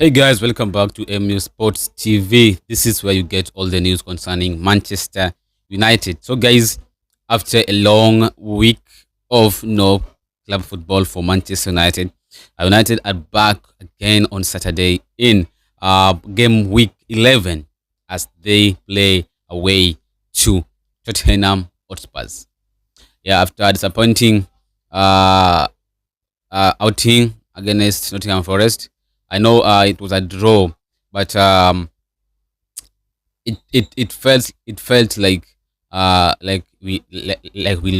Hey guys, welcome back to MU Sports TV. This is where you get all the news concerning Manchester United. So, guys, after a long week of no club football for Manchester United, United are back again on Saturday in game week 11 as they play away to Tottenham Hotspurs. Yeah, after a disappointing uh, outing against Nottingham Forest. I know it was a draw, but it felt like we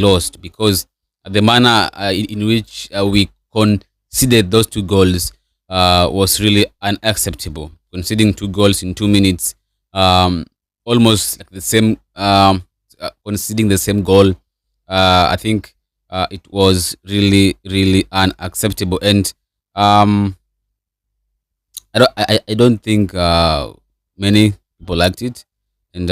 lost because the manner in which we conceded those two goals was really unacceptable. Conceding two goals in 2 minutes, um, almost like the same, conceding the same goal. I think it was really unacceptable, and um, I don't think many people liked it, and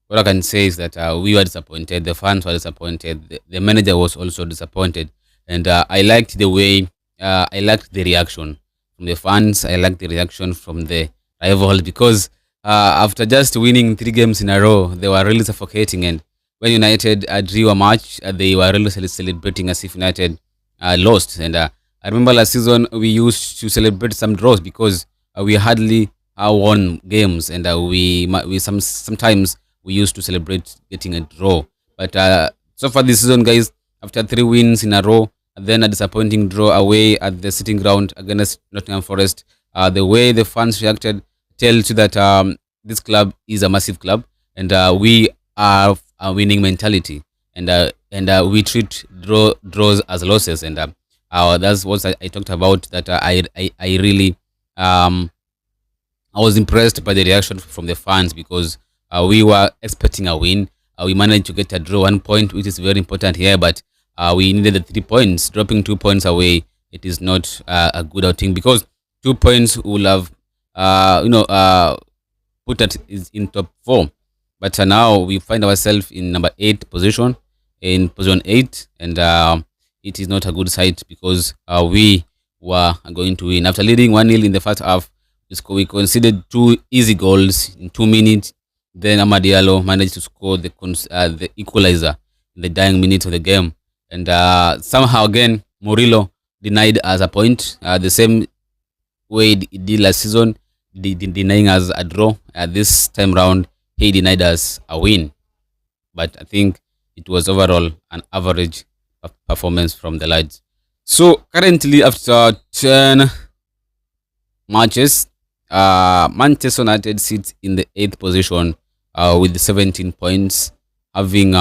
what I can say is that we were disappointed. The fans were disappointed. The manager was also disappointed, and I liked the way I liked the reaction from the fans. I liked the reaction from the rivals because after just winning 3 games in a row, they were really suffocating. And when United drew a match, they were really celebrating as if United lost. And I remember last season we used to celebrate some draws because we hardly won games, and we sometimes we used to celebrate getting a draw. But so far this season, guys, after 3 wins in a row, and then a disappointing draw away at the sitting ground against Nottingham Forest, the way the fans reacted tells you that this club is a massive club, and we have a winning mentality, and we treat draws as losses, and that's what I talked about. That I really um, I was impressed by the reaction from the fans because we were expecting a win. We managed to get a draw 1 point, which is very important here, but we needed the 3 points. Dropping 2 points away, it is not a good outing because 2 points will have, put us in top four. But now we find ourselves in number 8 position, in position 8, and it is not a good sight because we were going to win after leading 1-0 in the first half. We conceded 2 easy goals in 2 minutes. Then Amad Diallo managed to score the equalizer in the dying minutes of the game. And somehow again, Murillo denied us a point, the same way he did last season, denying us a draw. This time round, he denied us a win. But I think it was overall an average performance from the lads. So currently, after 10 matches, Manchester United sits in the 8th position with 17 points, having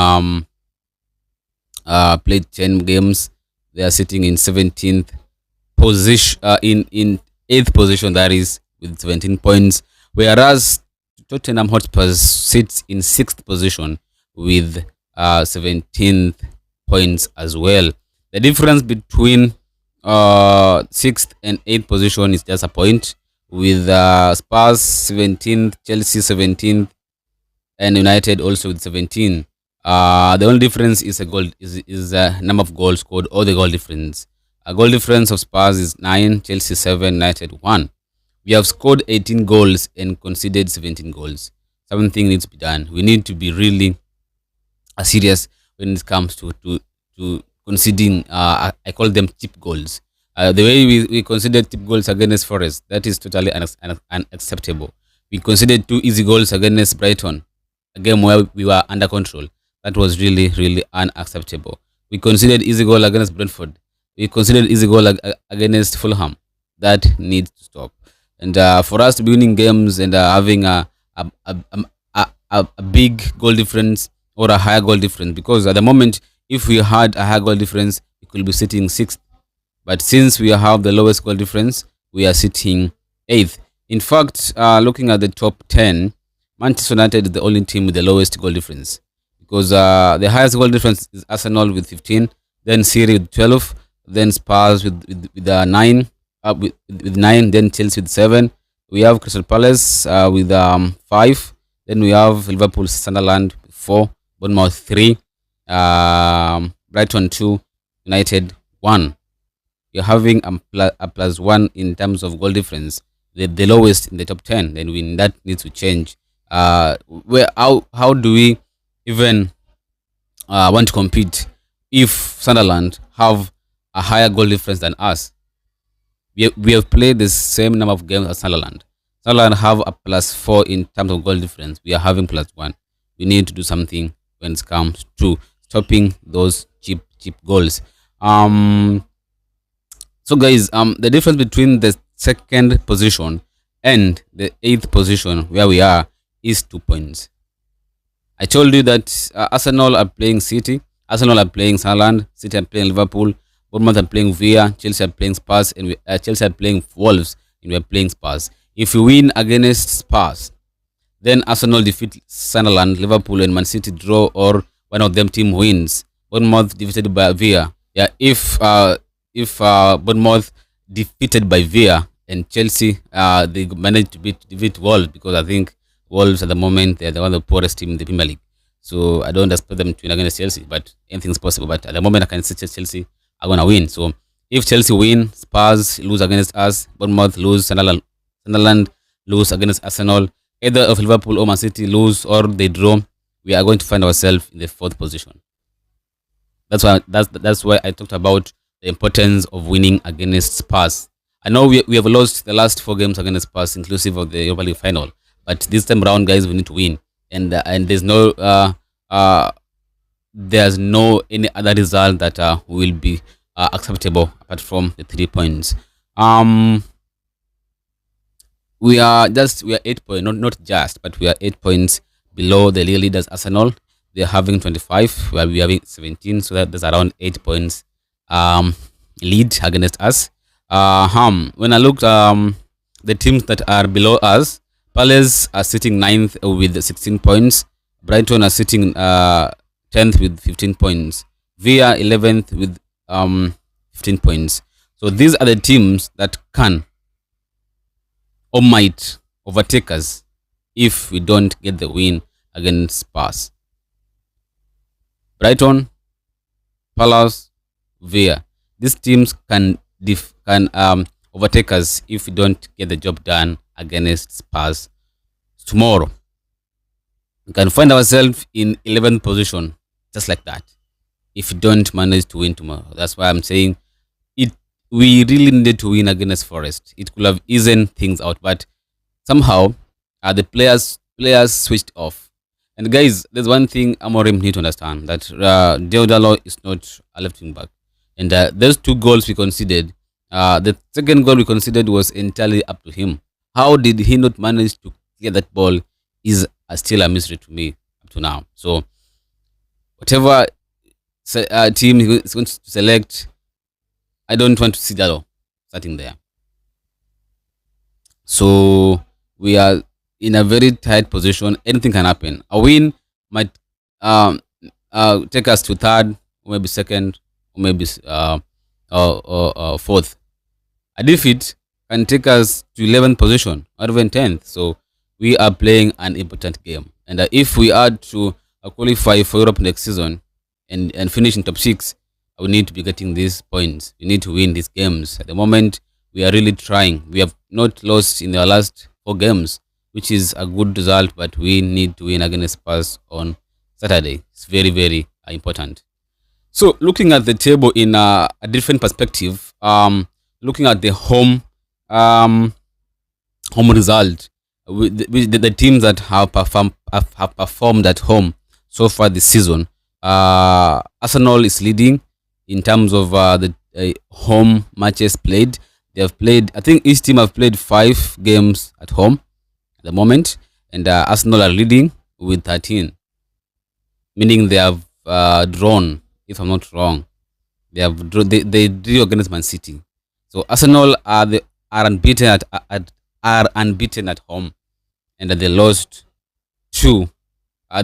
played 10 games. They are sitting in 17th position, in 8th position, that is, with 17 points, whereas Tottenham Hotspurs sits in 6th position with 17th points as well. The difference between 6th and 8th position is just a point, with Spurs 17th, Chelsea 17th, and United also with 17. The only difference is a goal is a number of goals scored, or the goal difference. A goal difference of Spurs is 9, Chelsea 7, United 1. We have scored 18 goals and conceded 17 goals. Something needs to be done. We need to be really serious when it comes to conceding. I call them cheap goals. The way we considered cheap goals against Forest, that is totally unacceptable. We considered 2 easy goals against Brighton, a game where we were under control. That was really unacceptable. We considered easy goal against Brentford. We considered easy goal against Fulham. That needs to stop. And for us to be winning games and having a big goal difference or a higher goal difference, because at the moment, if we had a higher goal difference, we could be sitting 6th. But since we have the lowest goal difference, we are sitting 8th. In fact, looking at the top 10, Manchester United is the only team with the lowest goal difference, because the highest goal difference is Arsenal with 15, then City with 12, then Spurs with 9, with 9, then Chelsea with 7. We have Crystal Palace with 5. Then we have Liverpool, Sunderland 4, Bournemouth 3, Brighton 2, United 1. you're having a plus one in terms of goal difference, the lowest in the top 10, then that needs to change. Where how do we even want to compete if Sunderland have a higher goal difference than us? We have played the same number of games as Sunderland. Sunderland have a plus 4 in terms of goal difference. We are having plus 1. We need to do something when it comes to stopping those cheap goals. So guys, the difference between the second position and the 8th position where we are is 2 points. I told you that Arsenal are playing City, Arsenal are playing Sunderland, City are playing Liverpool, Bournemouth are playing Villa, Chelsea are playing Spurs, and Chelsea are playing Wolves, and we are playing Spurs. If we win against Spurs, then Arsenal defeat Sunderland, Liverpool, and Man City draw, or one of them team wins. Bournemouth defeated by Villa. Yeah, if Bournemouth defeated by Villa and Chelsea, they managed to defeat Wolves, because I think Wolves at the moment they're one of the poorest team in the Premier League. So I don't expect them to win against Chelsea, but anything's possible. But at the moment I can see Chelsea are gonna win. So if Chelsea win, Spurs lose against us, Bournemouth lose, Sunderland lose against Arsenal, either of Liverpool or Man City lose or they draw, we are going to find ourselves in the 4th position. That's why I talked about the importance of winning against Spurs. I know we have lost the last 4 games against Spurs, inclusive of the Europa League final. But this time around, guys, we need to win, and there's no any other result that will be acceptable apart from the 3 points. We are 8 points, not just, but we are 8 points below the league leaders Arsenal. They're having 25, while we are having 17, so that's around 8 points lead against us. When I looked the teams that are below us, Palace are sitting 9th with 16 points. Brighton are sitting 10th with 15 points. Villa 11th with 15 points. So these are the teams that can or might overtake us if we don't get the win against Spurs. Brighton, Palace, Villa. These teams can overtake us if we don't get the job done against Spurs tomorrow. We can find ourselves in 11th position just like that if we don't manage to win tomorrow. That's why I'm saying we really needed to win against Forest. It could have eased things out, but somehow the players switched off. And guys, there's one thing Amorim need to understand, that Deodalo is not a left wing back. And those 2 goals we conceded, the second goal we conceded was entirely up to him. How did he not manage to clear that ball is still a mystery to me up to now. So whatever team he is going to select, I don't want to see Dalo starting there. So we are in a very tight position. Anything can happen. A win might take us to 3rd, or maybe 2nd, or maybe 4th. A defeat can take us to 11th position or even 10th. So we are playing an important game. And if we are to qualify for Europe next season and finish in top 6, we need to be getting these points. We need to win these games. At the moment, we are really trying. We have not lost in our last 4 games, which is a good result, but we need to win against Spurs on Saturday. It's very, very important. So looking at the table in a different perspective, looking at the home result, with the teams that have performed at home so far this season, Arsenal is leading in terms of the home matches played. They have played, I think each team have played 5 games at home at the moment, and Arsenal are leading with 13, meaning they have drawn, if I'm not wrong. They drew against Man City. So Arsenal are unbeaten at home, and they lost 2.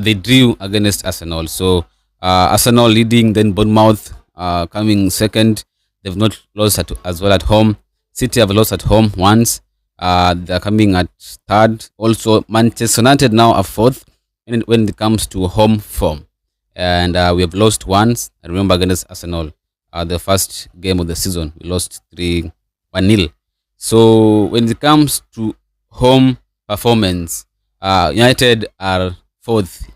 They drew against Arsenal. So Arsenal leading, then Bournemouth coming 2nd. They've not lost as well at home. City have lost at home once. They're coming at 3rd. Also, Manchester United now are 4th when it comes to home form. And we have lost once, I remember, against Arsenal the first game of the season. We lost 3-1-0. So when it comes to home performance, United are fourth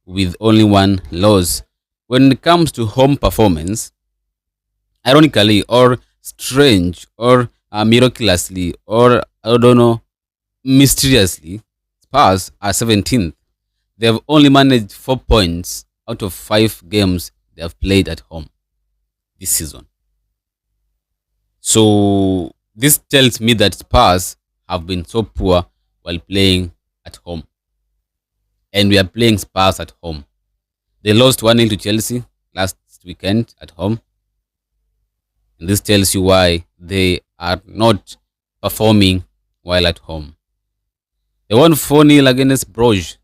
with only one loss. When it comes to home performance, ironically or strange or miraculously or I don't know, mysteriously, Spurs are 17th. They have only managed 4 points out of 5 games they have played at home this season. So this tells me that Spurs have been so poor while playing at home. And we are playing Spurs at home. They lost 1-0 to Chelsea last weekend at home. And this tells you why they are not performing while at home. They won 4-0 against Bruges.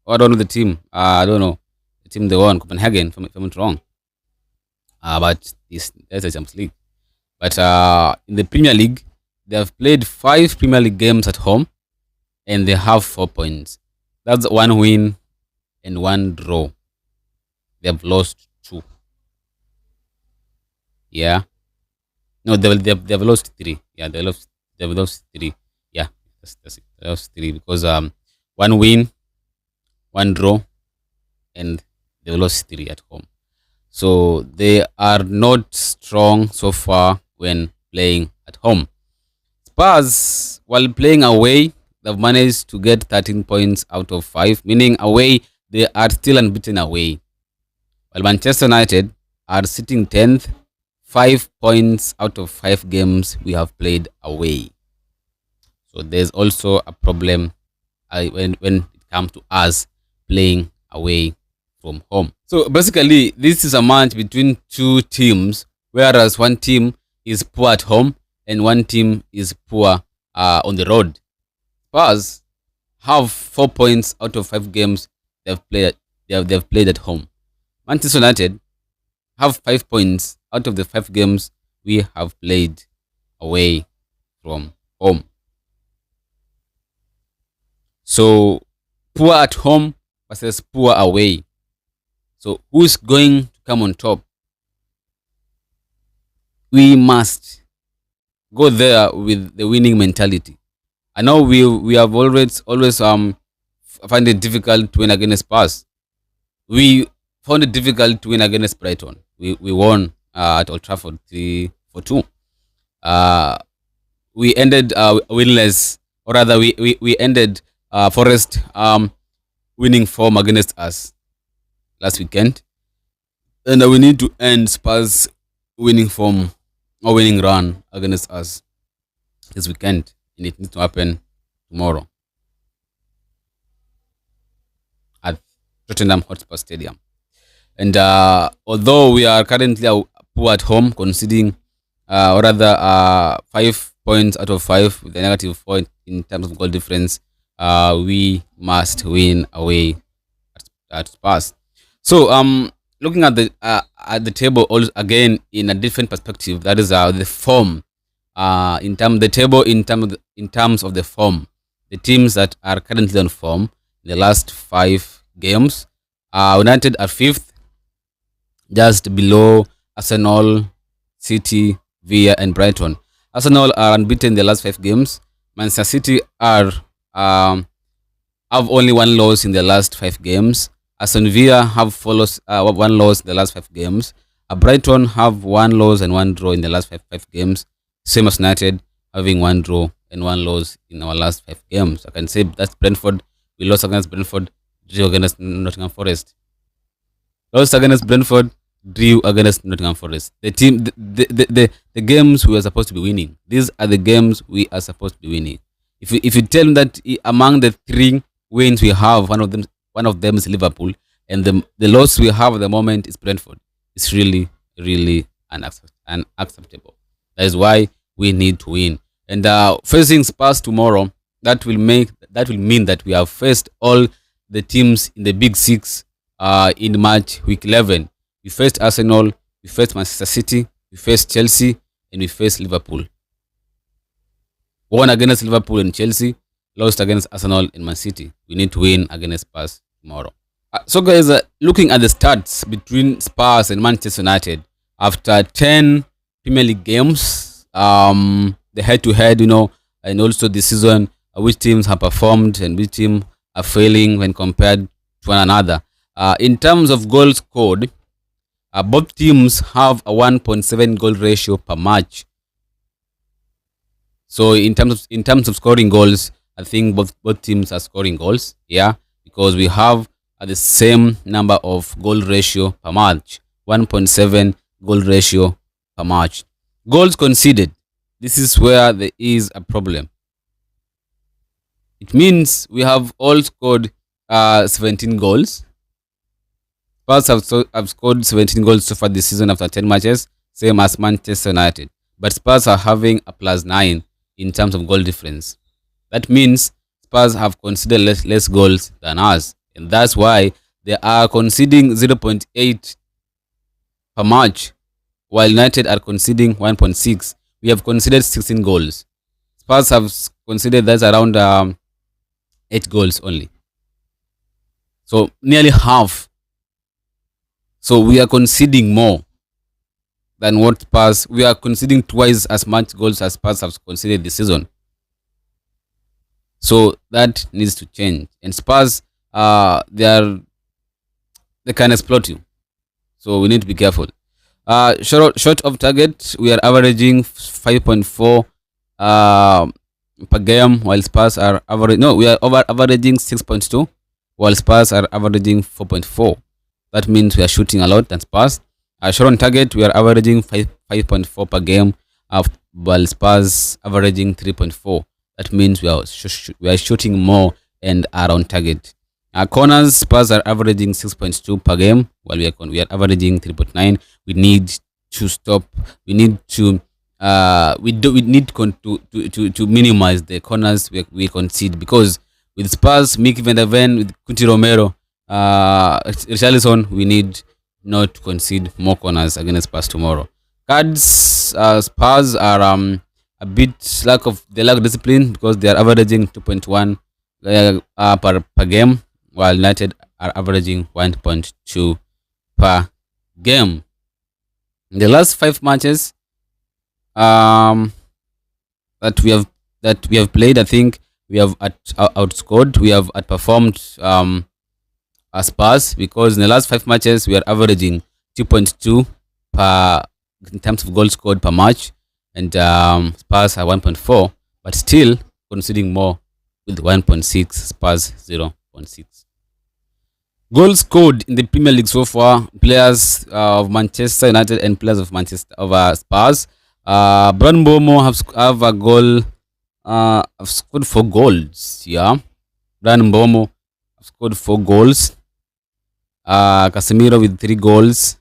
Oh, I don't know the team. I don't know. The team they won, Copenhagen, if I'm not wrong. But that's a Champions League. But in the Premier League, they have played 5 Premier League games at home and they have 4 points. That's 1 win and 1 draw. They have lost 2. Yeah. No, they've lost 3. Yeah, they've lost 3. Yeah, that's it. They lost 3 because 1 win, 1 draw, and they lost 3 at home. So they are not strong so far when playing at home. Spurs, while playing away, they've managed to get 13 points out of 5, meaning away they are still unbeaten away. While Manchester United are sitting 10th, 5 points out of 5 games we have played away. So there's also a problem when it comes to us playing away from home. So basically, this is a match between 2 teams, whereas one team is poor at home and one team is poor on the road. Spurs have 4 points out of 5 games they've played. They've played at home. Manchester United have 5 points out of the 5 games we have played away from home. So poor at home versus poor away. So who's going to come on top? We must go there with the winning mentality. I know we have always find it difficult to win against Spurs. We found it difficult to win against Brighton. We won at Old Trafford 3-2. We ended winless, or rather we ended Forest winning form against us last weekend, and we need to end Spurs winning form or winning run against us this weekend, and it needs to happen tomorrow at Tottenham Hotspur Stadium. And although we are currently poor at home, conceding or rather 5 points out of 5 with a negative point in terms of goal difference, we must win away at Spurs. So looking at the table also again in a different perspective, that is the form in terms of the form, the teams that are currently on form in the last 5 games. United are 5th, just below Arsenal, City, Villa, and Brighton. Arsenal are unbeaten in the last 5 games. Manchester City are have only 1 loss in the last 5 games. Aston Villa have 1 loss in the last 5 games. Brighton have 1 loss and 1 draw in the last 5 games. Same as United, having 1 draw and 1 loss in our last 5 games. I can say that's Brentford. We lost against Brentford, drew against Nottingham Forest. Lost against Brentford, drew against Nottingham Forest. The games we are supposed to be winning. These are the games we are supposed to be winning. If you tell me that among the 3 wins we have, one of them is Liverpool, and the loss we have at the moment is Brentford, it's really unacceptable. That is why we need to win. And facing Spurs tomorrow, that will mean that we have faced all the teams in the Big 6 in March week 11. We faced Arsenal, we faced Manchester City, we faced Chelsea, and we faced Liverpool. Won against Liverpool and Chelsea, lost against Arsenal and Man City. We need to win against Spurs tomorrow. So guys, looking at the stats between Spurs and Manchester United, after 10 Premier League games, the head-to-head, and also the season, which teams have performed and which team are failing when compared to one another. In terms of goals scored, both teams have a 1.7 goal ratio per match. So in terms of scoring goals, I think both teams are scoring goals. Yeah, because we have the same number of goal ratio per match, 1.7 goal ratio per match. Goals conceded. This is where there is a problem. It means we have all scored 17 goals. Spurs have scored 17 goals so far this season after 10 matches, same as Manchester United. But Spurs are having a +9 in terms of goal difference. That means Spurs have conceded less goals than us. And that's why they are conceding 0.8 per match, while United are conceding 1.6. We have conceded 16 goals. Spurs have conceded that's around 8 goals only. So nearly half. So we are conceding more than what Spurs. We are conceding twice as much goals as Spurs have conceded this season. So that needs to change. And Spurs, they can exploit you. So we need to be careful. Short of target, we are averaging 5.4 per game, while Spurs are average. No, we are averaging 6.2, while Spurs are averaging 4.4. That means we are shooting a lot than Spurs. Shot on target, we are averaging 5.4 per game, while Spurs averaging 3.4. That means we are shooting more and are on target. Corners, Spurs are averaging 6.2 per game, while we are averaging 3.9. We need to stop. We need to to minimize the corners we concede, because with Spurs, Mickey Van der Ven, with Kuti Romero, Richarlison, we need not to concede more corners against Spurs tomorrow. Cards, Spurs are a bit lack of discipline, because they are averaging 2.1 per game, while United are averaging 1.2 per game. In the last 5 matches that we have played, I think we have outscored, we have outperformed Spurs, because in the last 5 matches we are averaging 2.2 per in terms of goals scored per match, and Spurs are 1.4, but still conceding more with 1.6, Spurs 0.6. Goals scored in the Premier League so far: players of Manchester United and players of Spurs. Brian Bomo have a goal. Have scored 4 goals. Yeah, Brian Bomo have scored 4 goals. Casemiro with 3 goals.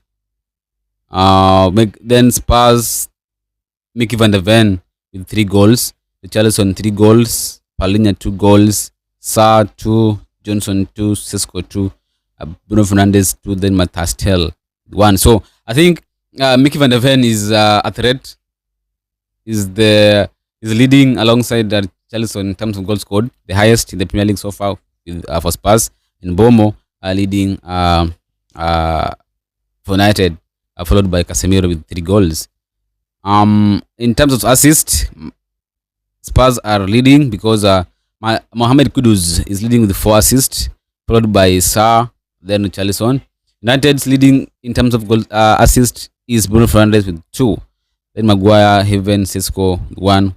Then Spurs, Mickey Van der Ven with 3 goals. Richarlison 3 goals. Palhinha 2 goals. Sarr 2. Johnson 2. Sesko 2. Bruno Fernandes 2. Then Matastel 1. So I think Mickey Van der Ven is a threat. Is leading alongside Richarlison in terms of goals scored, the highest in the Premier League so far for Spurs, and Bomo leading for United, followed by Casemiro with 3 goals. In terms of assists, Spurs are leading because Mohamed Kudus is leading with 4 assists, followed by Sarr, then Richarlison. United's leading in terms of goal assist is Bruno Fernandes with 2. Then Maguire, Heaven, Sesko 1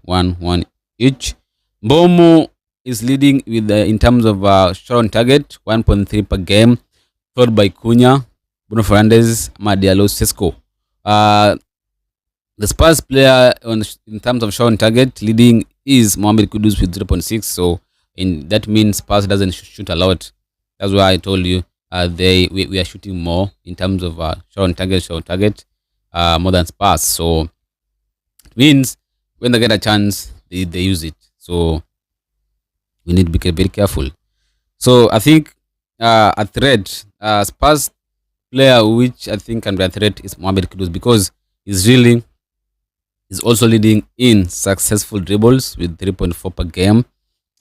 each. Bomo is leading with in terms of shot on target, 1.3 per game, followed by Cunha, Bruno Fernandes, Madialo, Sesko. The Spurs player in terms of shot on target leading is Mohamed Kudus with 0.6. So that means Spurs doesn't shoot a lot. That's why I told you we are shooting more in terms of shot on target, more than Spurs. So it means when they get a chance, they use it. So we need to be very careful. So I think a threat, Spurs player which I think can be a threat is Mohamed Kudus, because he's also leading in successful dribbles with 3.4 per game,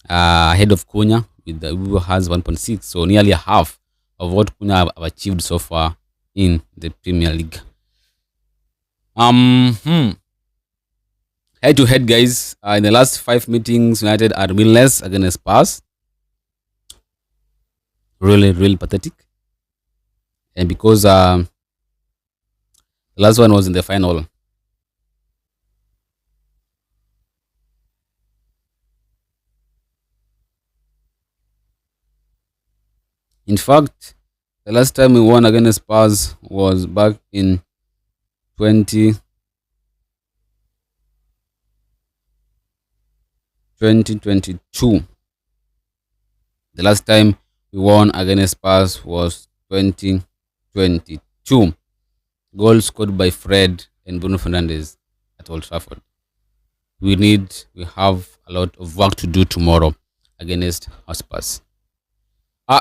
ahead of Cunha who has 1.6. So nearly half of what Cunha have achieved so far in the Premier League. Hmm. Head to head, guys. In the last five meetings, United are winless against Spurs. Really, really pathetic. And because the last one was in the final. In fact, the last time we won against Spurs was back in 20, 2022. The last time we won against Spurs was 2022. Goal scored by Fred and Bruno Fernandes at Old Trafford. We have a lot of work to do tomorrow against Spurs.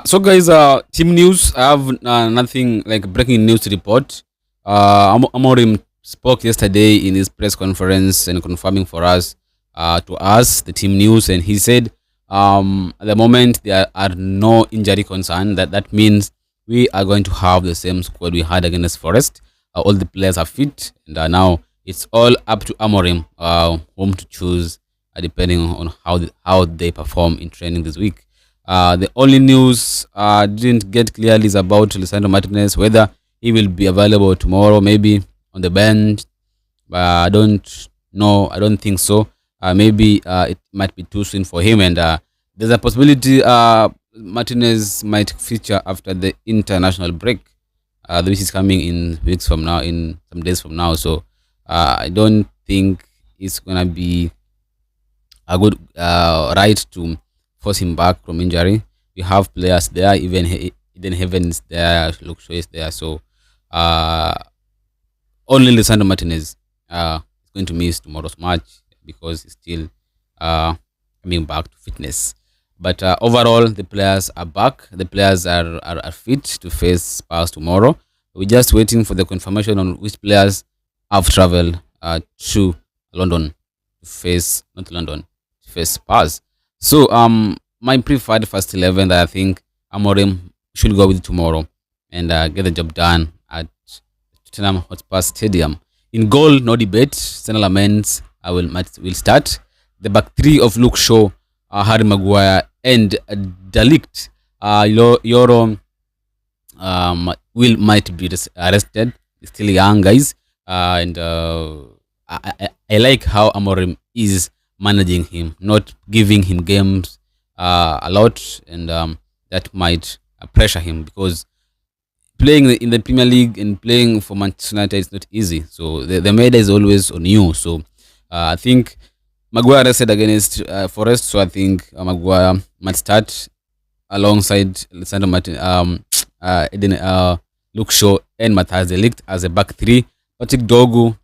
So guys, team news. I have nothing like breaking news to report. Amorim spoke yesterday in his press conference and confirming for us, to us, the team news, and he said, at the moment there are no injury concern. That means we are going to have the same squad we had against Forest. All the players are fit, and now it's all up to Amorim, whom to choose, depending on how they perform in training this week. The only news didn't get clearly is about Lisandro Martinez, whether he will be available tomorrow, maybe on the bench. But I don't know. I don't think so. Maybe it might be too soon for him, and there's a possibility Martinez might feature after the international break, which is coming in weeks from now, in some days from now. So I don't think it's gonna be a good right to force him back from injury. We have players there, even Heaven is there, Luke Shaw is there. So uh, only Lisandro Martinez is going to miss tomorrow's match because he's still uh, coming back to fitness. But overall, the players are back. The players are fit to face Spurs tomorrow. We're just waiting for the confirmation on which players have traveled to London to face, not London, to face Spurs. So my preferred first 11 that I think Amorim should go with tomorrow and get the job done at Tottenham Hotspur Stadium. In goal, no debate. Senna Lamens will start. The back three of Luke Shaw, Harry Maguire, and Delict. Yoro will might be arrested. He's still young, guys, and I like how Amorim is managing him, not giving him games a lot, and that might pressure him because playing in the Premier League and playing for Manchester United is not easy. So the media is always on you. So I think Maguire said against Forest, so I think Maguire might start alongside Lisandro Martin, Eden, Luke Shaw, and Matthias de Ligt as a back three. Patrick Dogu,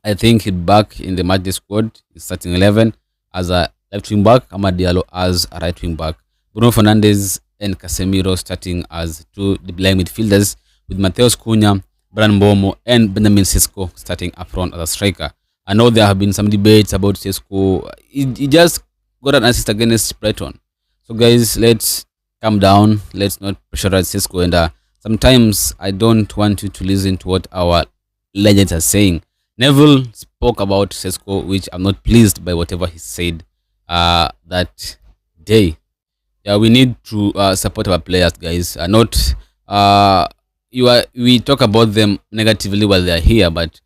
I think he'll back in the match squad. He's starting 11 as a left wing back, Amad Diallo as a right wing back, Bruno Fernandes and Casemiro starting as two playing midfielders, with Mateus Cunha, Brian Bomo, and Benjamin Sesko starting up front as a striker. I know there have been some debates about Sesko. He just got an assist against Brighton. So guys, let's calm down. Let's not pressurize Sesko. And sometimes I don't want you to listen to what our legends are saying. Neville spoke about Sesko, which I'm not pleased by whatever he said that day. Yeah, we need to support our players, guys. Not we talk about them negatively while they're here, but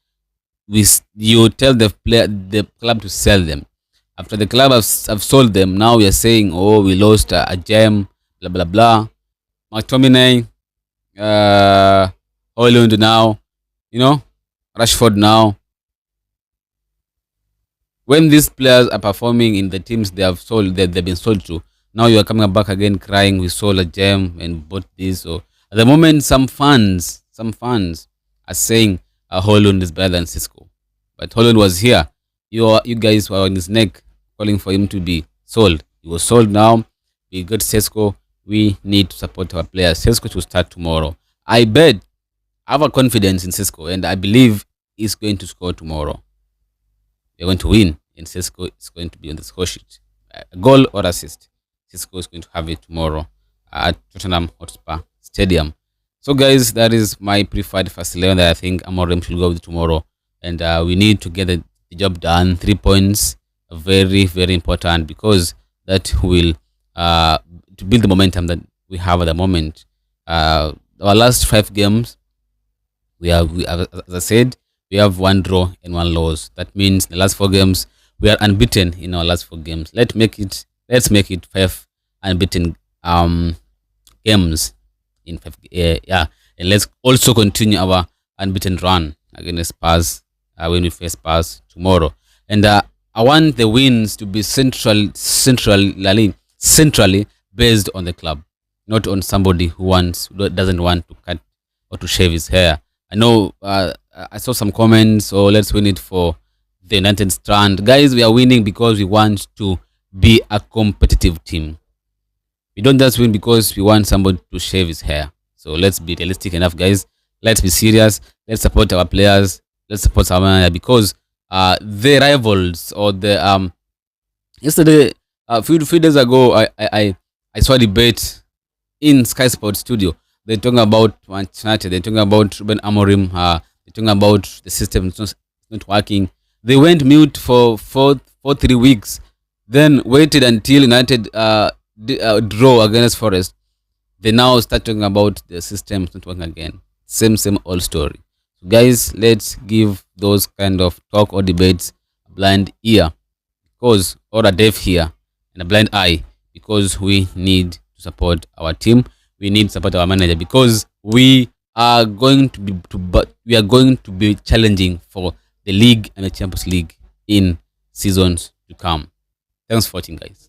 you tell the club to sell them. After the club have sold them, now we are saying, oh, we lost a gem, blah blah blah. McTominay, Holland now, Rashford now. When these players are performing in the teams they've been sold to, now you are coming back again crying, we sold a gem and bought this. So at the moment, some fans are saying Holland is better than Cisco, but Holland was here. You guys were on his neck calling for him to be sold. He was sold now. We got Sesko. We need to support our players. Sesko to start tomorrow. I have a confidence in Sesko, and I believe he's going to score tomorrow. We're going to win, and Sesko is going to be on the score sheet. A goal or assist, Sesko is going to have it tomorrow at Tottenham Hotspur Stadium. So, guys, that is my preferred first 11 that I think Amorim should go with tomorrow. and we need to get the job done. 3 points are very, very important because that will to build the momentum that we have at the moment. Our last 5 games, as I said, we have 1 draw and 1 loss. That means the last 4 games we are unbeaten in our last 4 games. Let's make it 5 unbeaten games in 5. Yeah, and let's also continue our unbeaten run against Spurs when we face Spurs tomorrow. And I want the wins to be centrally based on the club, not on somebody who doesn't want to cut or to shave his hair. I know I saw some comments, oh, let's win it for the United Strand. Guys, we are winning because we want to be a competitive team. We don't just win because we want somebody to shave his hair. So let's be realistic enough, guys. Let's be serious. Let's support our players. Let's support our manager because the rivals or the yesterday, a few days ago, I saw a debate in Sky Sports Studio. They're talking about Manchester United. They're talking about Ruben Amorim. They're talking about the system. It's not working. They went mute for 3 weeks, then waited until United draw against Forest. They now start talking about the system not working again. Same old story. So guys, let's give those kind of talk or debates a blind ear, because or a deaf ear and a blind eye, because we need to support our team. We need to support our manager because we are going to be challenging for the league and the Champions League in seasons to come. Thanks for watching, guys.